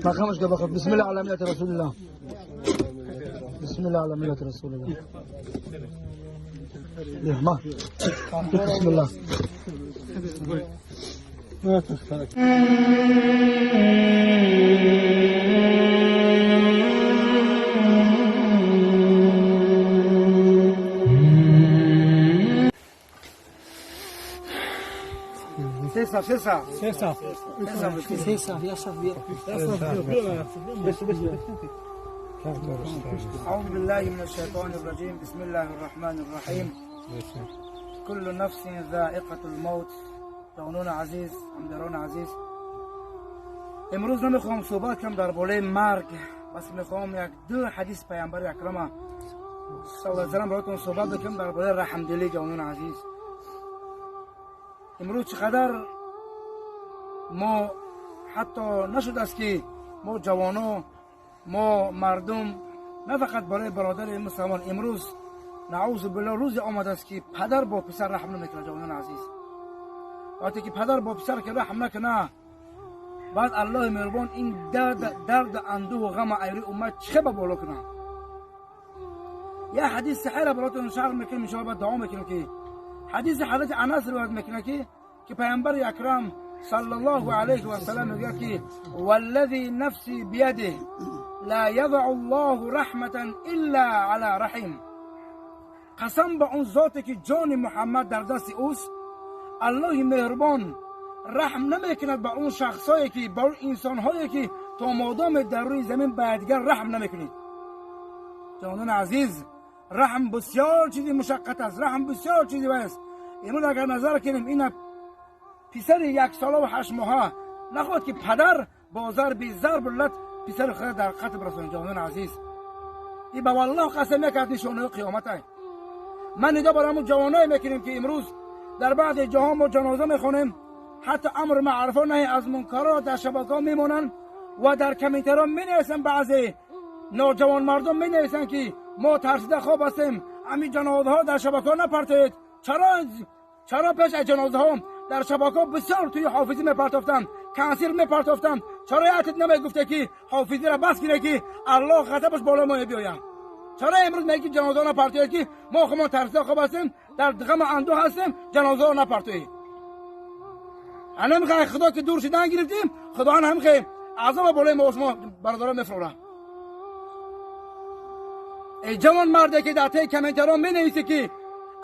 مقامش که بخواد. بسم الله علی ملت رسول الله. بسم الله علی ملت رسول الله. ما بسم الله. César. أعوذ بالله من الشيطان الرجيم. بسم الله الرحمن الرحيم. كل نفس ذائقة الموت. جوانان عزیز، همدران عزیز، امروز نمیخوام صحبت کنم در باره مرگ، بس میخوام یک دو حدیث پیامبر اکرم صلی الله علیه و سلم براتون صحبت بکنم در باره رحمدلی. جوانان عزیز، امروز چقدر ما حتی نشد است که ما جوانان، ما مردم، نه فقط برای برادر مسلمان، امروز نعوذ بالله روز آمده است که پدر با پسر رحم نمیکنه. جوانان عزیز، وقتی که پدر با پسر که رحم نکنه، بعد الله مهربان این درد اندوه و غم ایری امت چه به بالا کنه. یه حدیث صحیح را براتون شرح میکنم، ان شاء الله دعا میکنم که حدیث حضرت انس روایت میکنه که پیامبر اکرم صلی الله علیه و سلم میگه که والذی نفسی بیده لا یضع الله رحمة الا علی رحم. قسم به اون ذاتی که جان محمد در دست اوست، الله مهربان رحم نمیکند به اون شخصایی که، به اون انسانهایی که تا مادام در روی زمین به دیگر رحم نمیکنید. جوانان عزیز، رحم بسیار چیزی مشقت است، رحم بسیار چیزی است. امروز اگر نظر کنیم این پسر 1 ساله و 8 ماهه نخواد که پدر با ضرب لط پسر خود در قتل برسونه. جوانان عزیز، این به والله قسم میکرد نشانه قیامت است. من ندا برای همون جوانایی میکنیم که امروز در بعض جاها ما جنازه میخونیم، حتی امر معروف و نهی از منکرات در شبکه‌ها میمونن و در کامنت‌ها مینویسن، بعضی نوجوان مردم مینویسن که ما ترسیده خواب هستیم، همین جنازه ها در شبکه‌ها نپرتید. چرا پیش از جنازه ها در شبکه‌ها بسیار توی حافظی میپرتافتن، کنسر میپرتافتن؟ چرا یادت نمیگفته که حافظی را بس کنه که الله غضبش بالا ما بیاید؟ چرا امروز میگی جنازه ها نپرتید که ما خودمون ترسیده خواب هستیم، در غم اندوه هستیم، جنازه ها نپرتید؟ انا میخوای خدا که دور شدن گرفتیم، خدا هم که عذاب بالای ما شما برادران میفروره. ای جوان مرده که در ته کامنت‌ها مینویسی که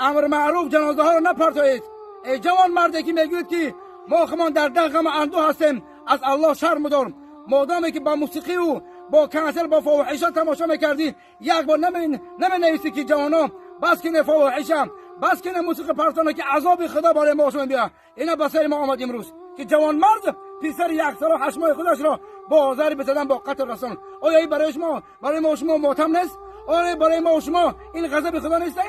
امر معروف جنازه ها رو نپرتید، ای جوان مرده که میگوید که ما خودمون در غم اندوه هستیم، از الله شرم داریم. مادامی که با موسیقی و با کنسر با فواحش تماشا میکردی، یک بار نمینویسی که جوانا بس کنه فواحشم، بس کنه موسیقی پرتانه که عذاب خدا برای ما شما بیا. اینا بسر ما آمد امروز که جوان مرد پسر 1 سال و 8 ماه خودش را با آزار بزدن، با قتل رسان. آیا این برای ما شما ماتم نیست؟ آیا برای ما شما این غضب خدا نیست؟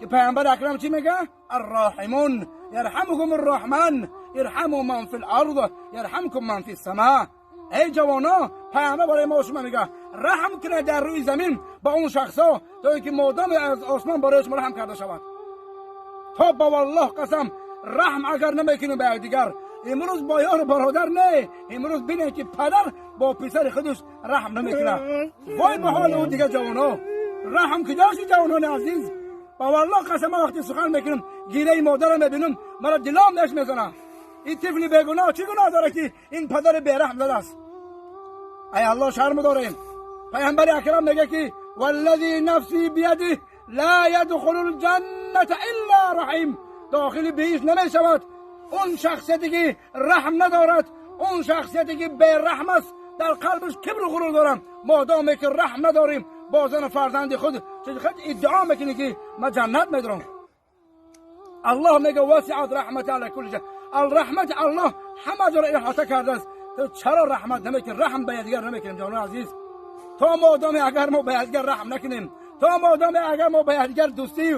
که پیامبر اکرم چی میگه؟ الراحمون یرحمکم الرحمن یرحموا من فی الارض یرحمکم من فی السماء. ای جوانا، پیامبر برای ما شما میگه رحم کنه در روی زمین با اون شخصا تا اینکه مادام از آسمان برای شما رحم کرده شود. تا با والله قسم رحم اگر نمیکنیم به دیگر، امروز با یار برادر نه، امروز ببینید که پدر با پسر خودش رحم نمیکنه. وای به حال اون دیگه جوانا، رحم کجاست جوانان عزیز؟ با والله قسم وقتی سخن میکنم گیره مادرم میبینم مرا دلام نش میزنه. این طفل بیگناه چی گناه داره که این پدر بیرحم زده است؟ ای الله شرم داریم. پیامبر اکرم میگه که والذی نفسی بیده لا يدخل الجنة الا رحیم. داخل بهش نمیشود اون شخصیتی که رحم ندارد، اون شخصیتی که بیرحم است، در قلبش کبر و غرور دارم. مادامی که رحم نداریم با زن فرزند خود خود ادعا میکنه که ما جنت میدارم. الله میگه وسعت رحمت علی کل شیء. الرحمت الله همه جا را احاطه کرده است. تو چرا رحمت نمیکنی؟ رحم به دیگر نمیکنیم جوانان عزیز. تا مادامی اگر ما به دیگر رحم نکنیم، تا مادامی اگر ما به دیگر دوستی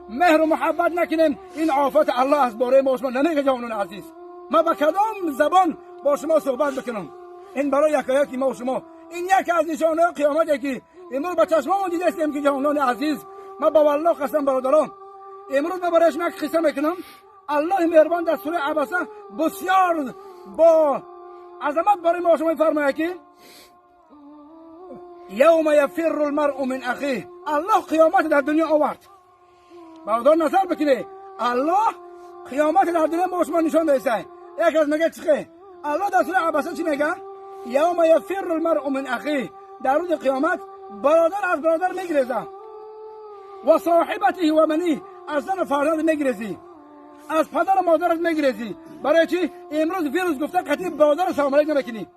مهر و محبت نکنیم، این آفت الله از باره ما شما نمیگه. جوانان عزیز، ما با کدام زبان با شما صحبت بکنم؟ این برای یکی ما و شما، این یکی از نشانه قیامته که امروز با چشممون دیده استیم که جوانان عزیز، ما با والله قسم برادران امروز برایش من قصه میکنم. الله مهربان در سوره عبسه بسیار با عظمت برای ما شما فرماید که یوم یفر المرء من اخیه. الله قیامت در دنیا آورد. برادر نظر بکنه، الله قیامت در دنیا با شما نشان دهیسته. یک از میگه چخه الله در سوره عبسه چی میگه؟ یوم یفر المرء من اخیه. در روز قیامت برادر از برادر میگریزه و صاحبته و منی، از زن فرزند میگریزی، از پدر و مادرت میگریزی. برای چی؟ امروز ویروس گفته قطعی برادر سلام علیک نمیکنی.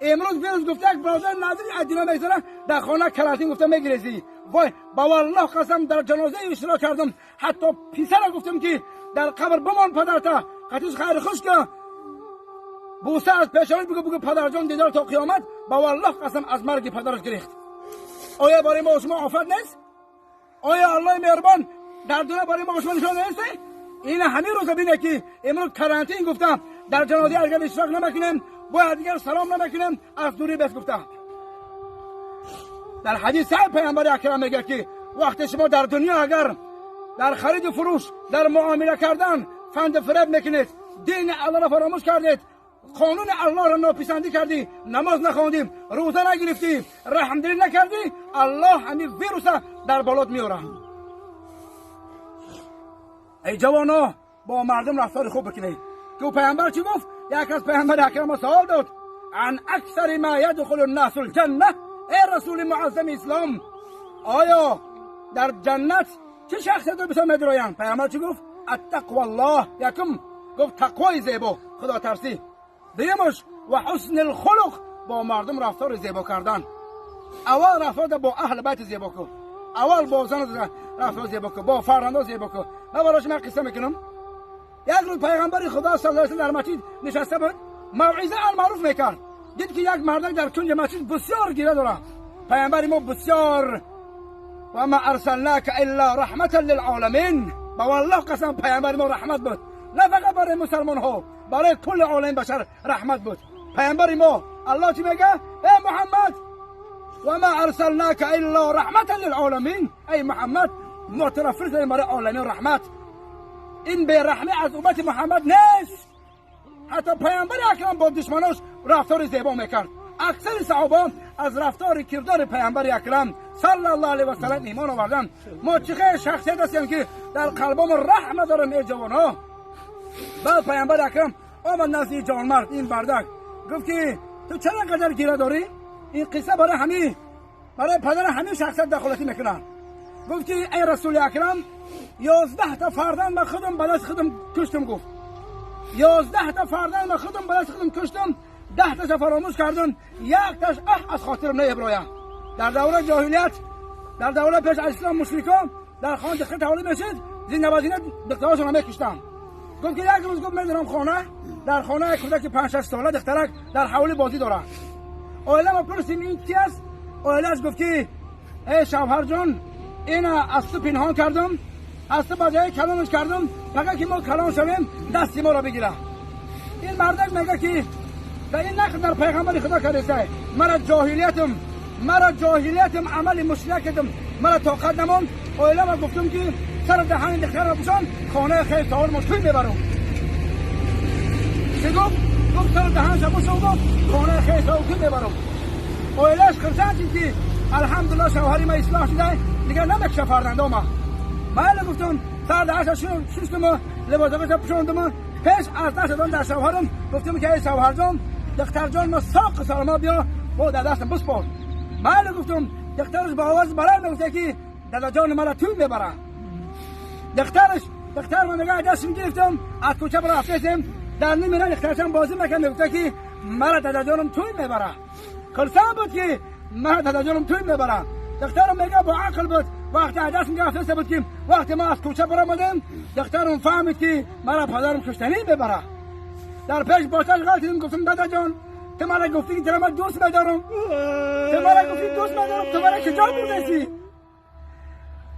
امروز ویروس گفته یک برادر نظری ادینا میزنه در خانه کراتین گفته میگریزی. وای با والله قسم در جنازه اشتراک کردم، حتی پسر گفتم که در قبر بمان پدرتا قطعیش خیر خوش که بوسه از پیشانی بگو پدر جان دیدار تا قیامت. با والله قسم از مرگ پدرش گریخت. آیا برای ما شما آفت نیست؟ آیا الله مهربان در دنیا برای ما شما نشان نیست؟ این همین روز بینه که امروز کرانتین گفتم در جنازه اگر اشتراک نمیکنیم باید دیگر سلام نمیکنیم، از دوری بس گفتم. در حدیث صحیح پیامبر اکرم میگه که وقتی شما در دنیا اگر در خرید و فروش در معامله کردن فند فریب میکنید، دین الله را فراموش کردید، قانون الله را ناپسندی کردی، نماز نخواندیم، روزه نگرفتی، رحمدلی نکردی، الله همین ویروس در بالات میاره. ای جوانا با مردم رفتار خوب بکنید. که پیامبر چی گفت؟ یک از پیامبر اکرم سوال داد عن اکثر ما یدخل الناس الجنه. ای رسول معظم اسلام، آیا در جنت چه شخصیت رو بسیار میدراین؟ پیامبر چی گفت؟ التقوى الله. یکم گفت تقوای زیبا، خدا ترسی. دیمش و حسن الخلق، با مردم رفتار زیبا کردن. اول رفتار با اهل بیت زیبا کن، اول با زن رفتار زیبا کن، با فرزندان زیبا کن. من براش من قصه میکنم. یک روز پیغمبر خدا صلی الله علیه و در مسجد نشسته بود، موعظه المعروف میکرد. دید که یک مردک در کنج مسجد بسیار گیره داره. پیغمبر ما بسیار و ما ارسلناک الا رحمتا للعالمین. با والله قسم پیغمبر ما رحمت بود، نه فقط برای مسلمان ها، برای کل عالم بشر رحمت بود. پیغمبر ما الله چی میگه؟ ای محمد و ما ارسلناک الا رحمتا للعالمین. ای محمد ما تو را فرستادیم برای عالمین رحمت. این به رحمت از امت محمد نیست. حتی پیامبر اکرم با دشمناش رفتار زیبا میکرد. اکثر صحابه از رفتار کردار پیامبر اکرم صلی الله علیه و سلم ایمان آوردن. ما چه شخصیت هستیم که در قلبم رحم دارن. ای جوانا، بعد پیامبر اکرم آمد نزد جوان مرد این بردک، گفت که تو چرا قدر گیره داری؟ این قصه برای پدر همین شخصیت دخالتی میکنن. گفت که ای رسول اکرم 11 تا فرزند من خودم بلش خودم کشتم. گفت 11 تا فرزند من خودم بلش خودم کشتم، 10 تاش فراموش کردم، یک تاش از خاطرم نمیبرایم. در دوره جاهلیت، در دوره پیش از اسلام مشرکان در خانه دختر تولید میشد، زنده بازینه دختراشون هم میکشتن. گفت که یک روز گفت میذارم خانه، در خانه یک کودک 5-6 ساله دخترک در حولی بازی داره. اولا ما پرسیم این کی است؟ اولاش گفت که ای شوهر جان، اینا از تو پنهان کردم، از تو بجای کلامش کردم، فقط که ما کلام شویم دستی ما را بگیره. این مردک میگه که در این نقد در پیغمبر خدا کرده، مرا جاهلیتم عمل مشرک کردم، مرا طاقت نماند. اولا ما گفتم که سر دهان دختر را بشان خانه خیلی تاول مشکل میبرم. چه گفت؟ گفت سر دهان را بشان گفت خانه خیلی تاول میبرم. اولاش خرسان که الحمدلله شوهری ما اصلاح شده، دیگر نمیکشه فرزنده ما. من گفتم سر دهان شستم، لباسش پوشاندم، پیش از دست دادم در شوهرم. گفتم که ای شوهر جان، دختر جان ما ساق سلامت بیا و در دستم بسپار. من گفتم دخترش با آواز بلند میگه که دادا جان مرا توی میبره. دختر من نگاه دستم گرفتم، از کوچه برا رفتم، در نیمه دخترشم بازی میکنه، میگه که مرا دادا جانم توی میبره. خرسان بود که مرا دادا جانم توی میبره. دخترم میگه با عقل بود، وقتی دست میگرفته بود که وقتی ما از کوچه برا آمدیم دخترم فهمید که مرا پدرم کشتنی میبره. در پیش باشش غلط کردم، گفتم دادا جان تو مرا گفتی که من دوست ندارم، تو مرا گفتی دوست ندارم، تو مرا کجا بردی؟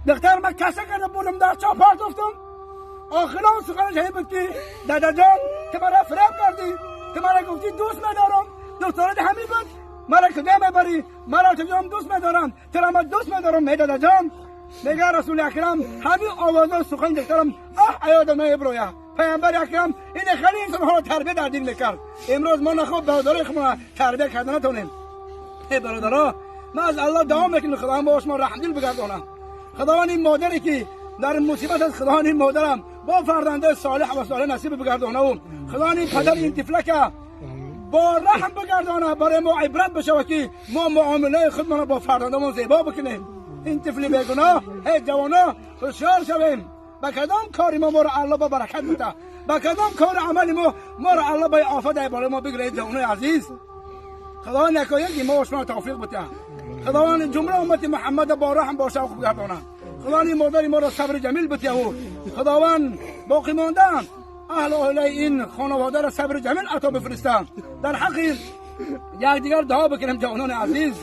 دختر من کسه کرده بودم در چاپارت گفتم. آخران سخنش این بود که دادا جان تو مرا فریب کردی، تو مرا گفتی دوست ندارم، دخترت همین بود، مرا کجا میبری؟ مرا تو جام دوست ندارم، تو را من دوست ندارم. ای دادا جان میگه رسول اکرم همین آوازه سخن گفتم ایادم ابرویا پیامبر اکرم این خیلی انسان ها تربیت در دین میکرد. امروز ما نخوب برادرای خودمون تربیت کردن نتونیم. ای برادرها ما از الله دعا میکنیم خدا ما شما رحم دل بگردونه. خداوند این مادری که در مصیبت از خداوند این مادرم با فرزند صالح و صالح نصیب بگردونه و خداوند این پدر این طفله که با رحم بگردانه برای ما عبرت بشه که ما معامله خودمون با فرزندمون زیبا بکنیم. این طفل بیگناه ای جوانا خوشحال شویم. با کدام کاری ما رو الله با برکت بده، با کدام کار عملی ما رو الله با آفت برای ما بگیره. جوانای عزیز خداوند یکی ما شما توفیق بده. خداوند جمله امت محمد با رحم با شوق بگردانه. خداوند مادر ما را صبر جمیل بده و خداوند باقی مانده اهل این خانواده را صبر جمیل عطا بفرسته. در حق یکدیگر دعا بکنیم جوانان عزیز.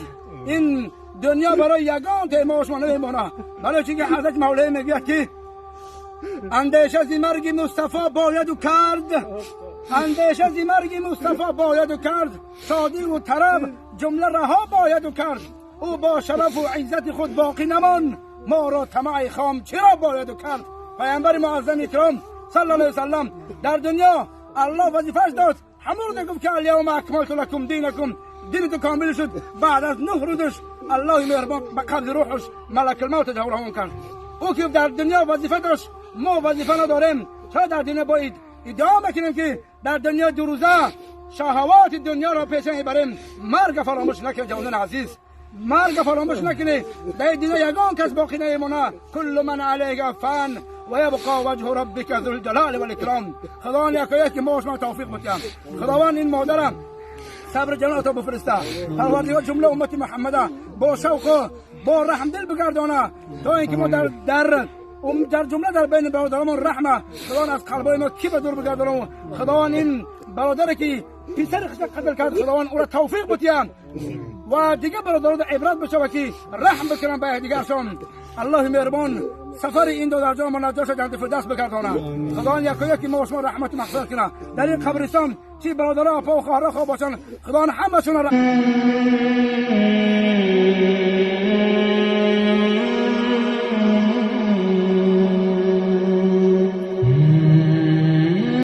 این دنیا برای یگان تیما شما نمیمونه، برای چی که حضرت مولوی میگه که اندیشه از مرگ مصطفی باید و کرد، اندیشه از مرگ مصطفی باید و کرد، شادی و طرب جمله رها باید و کرد. او با شرف و عزت خود باقی نمان، ما را طمع خام چرا باید و کرد. پیامبر معظم اکرام صلی الله علیه وسلم در دنیا الله وظیفه‌اش داد همون گفت که الیوم اکملت لکم دینکم، دینتون کامل شد. بعد از 9 روزش الله مهربان به قبض روحش ملک الموت جوابمون کرد. او که در دنیا وظیفه داشت ما وظیفه نداریم. چرا در دنیا باید ادعا بکنیم که در دنیا 2 روزه شهوات دنیا را پیش میبریم؟ مرگ فراموش نکنید جوانان عزیز، مرگ فراموش نکنید. در دنیا یگان کس باقی نمیمونه. کل من علیها فان و یبقى وجه ربک ذو الجلال والاکرام. خداوند یکایک که ما شما توفیق بده. خداوند این مادرم صبر جنات بفرسته. پروردگار جمله امت محمد با شوق با رحم دل بگردانه تا اینکه ما در جمله در بین برادران رحمه. خداوند از قلبای ما کی به دور بگردانه. خداوند این برادری که پسر خود قتل کرد خداوند او را توفیق بده و دیگه برادران عبرت بشه که رحم بکنن به دیگرشون. الله مهربان سفر این دو درجه منجات جنت فردوس بگردانه. خداوند یکایک ما شما رحمت مغفرت کنه. در این قبرستان چی برادرها پا و خواهرها خواب باشن خداوند همشون را